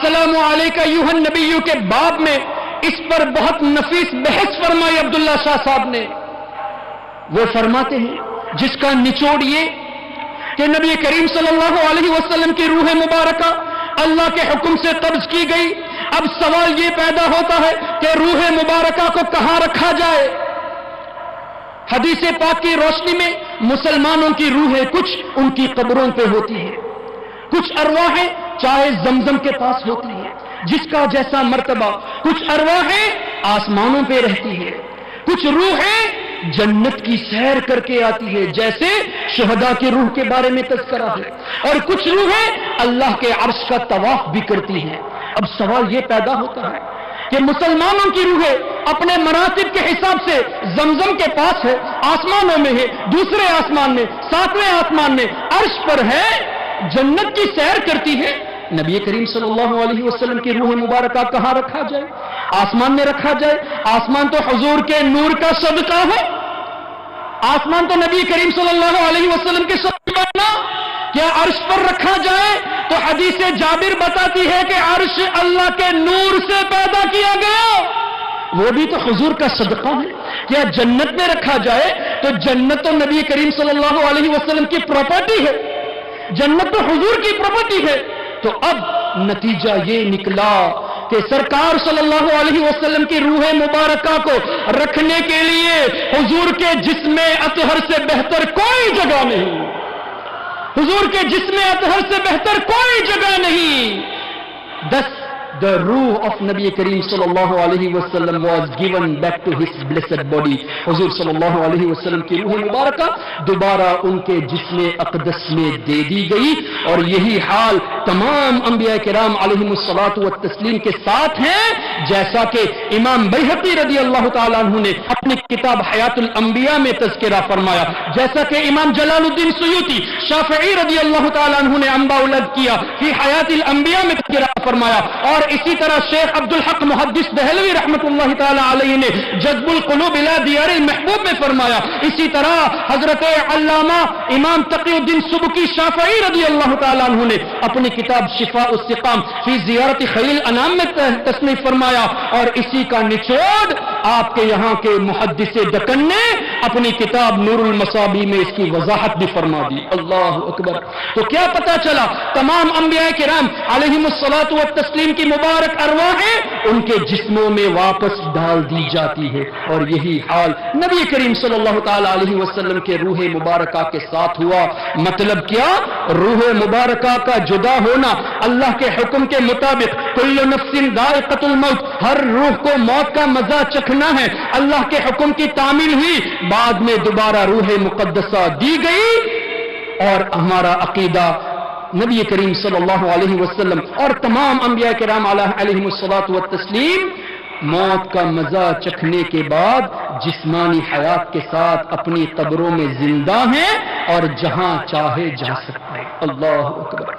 السلام علیکہ ایھا النبی کے باب میں اس پر بہت نفیس بحث فرمائی عبداللہ شاہ صاحب نے. وہ فرماتے ہیں جس کا نچوڑ یہ کہ نبی کریم صلی اللہ علیہ وسلم کی روح مبارکہ اللہ کے حکم سے قبض کی گئی. اب سوال یہ پیدا ہوتا ہے کہ روح مبارکہ کو کہاں رکھا جائے؟ حدیث پاک کی روشنی میں مسلمانوں کی روحیں کچھ ان کی قبروں پہ ہوتی ہیں، کچھ ارواحیں چاہے زمزم کے پاس ہوتی ہیں جس کا جیسا مرتبہ، کچھ ارواحیں آسمانوں پہ رہتی ہیں، کچھ روحیں جنت کی سیر کر کے آتی ہے جیسے شہداء کی روح کے بارے میں تذکرہ ہے، اور کچھ روحیں اللہ کے عرش کا طواف بھی کرتی ہیں. اب سوال یہ پیدا ہوتا ہے کہ مسلمانوں کی روحیں اپنے مراتب کے حساب سے زمزم کے پاس ہے، آسمانوں میں ہے، دوسرے آسمان میں، ساتویں آسمان میں، عرش پر ہے، جنت کی سیر کرتی ہے. نبی کریم صلی اللہ علیہ وسلم کی روح مبارکہ کہاں رکھا جائے؟ آسمان میں رکھا جائے. آسمان تو حضور کے نور کا صدقہ ہے، آسمان تو نبی کریم صلی اللہ علیہ وسلم کے صدقہ نا. کیا عرش پر رکھا جائے؟ تو حدیث جابر بتاتی ہے کہ عرش اللہ کے نور سے پیدا کیا گیا، وہ بھی تو حضور کا صدقہ ہے. کیا جنت میں رکھا جائے؟ تو جنت تو نبی کریم صلی اللہ علیہ وسلم کی پراپرٹی ہے، جنت تو حضور کی پراپرٹی ہے. تو اب نتیجہ یہ نکلا کہ سرکار صلی اللہ علیہ وسلم کی روح مبارکہ کو رکھنے کے لیے حضور کے جسم اطہر سے بہتر کوئی جگہ نہیں، حضور کے جسم اطہر سے بہتر کوئی جگہ نہیں. The ruh of Nabi Kareem sallallahu alayhi wasallam was given back to his blessed body. حضور صلی اللہ علیہ وسلم کی روح مبارکہ دوبارہ ان کے جسم اقدس میں دے دی گئی، اور یہی حال تمام انبیاء کرام علیہم الصلاۃ والتسلیم کے ساتھ ہیں. جیسا کہ امام بیہقی رضی اللہ تعالیٰ عنہ نے اپنی کتاب حیات الانبیاء میں تذکرہ فرمایا، جیسا کہ امام جلال الدین سیوطی شافعی رضی اللہ تعالیٰ عنہ نے انباء الارض کیا فی حیات الانبیاء میں تذکرہ فرمایا، اور اسی طرح شیخ عبدالحق محدث دہلوی رحمۃ اللہ تعالی علیہ نے جذب القلوب الی دیار المحبوب میں فرمایا. اسی طرح حضرت علامہ امام تقی الدین سبکی شافعی رضی اللہ تعالیٰ عنہ نے اپنی کتاب شفاء السقام فی زیارت خیر الانام میں تصنیف فرمایا، اور اسی کا نچوڑ آپ کے یہاں کے محدث دکن نے اپنی کتاب نور المصابیح میں اس کی وضاحت بھی فرما دی. اللہ اکبر. تو کیا پتا چلا؟ تمام انبیاء کرام علیہم الصلاۃ والتسلیم کی مبارک ارواحیں ان کے جسموں میں واپس ڈال دی جاتی ہے، اور یہی حال نبی کریم صلی اللہ تعالی علیہ وسلم کے روح مبارکہ کے ساتھ ہوا. مطلب کیا؟ روح مبارکہ کا جدا ہونا اللہ کے حکم کے مطابق کل نفس ذائقۃ الموت، ہر روح کو موت کا مزہ چکھنا ہے، اللہ کے حکم کی تعمیل ہوئی، بعد میں دوبارہ روح مقدسہ دی گئی. اور ہمارا عقیدہ نبی کریم صلی اللہ علیہ وسلم اور تمام انبیاء کرام علیہم الصلاۃ والتسلیم موت کا مزہ چکھنے کے بعد جسمانی حیات کے ساتھ اپنی قبروں میں زندہ ہیں اور جہاں چاہے جا سکتے ہیں. اللہ اکبر.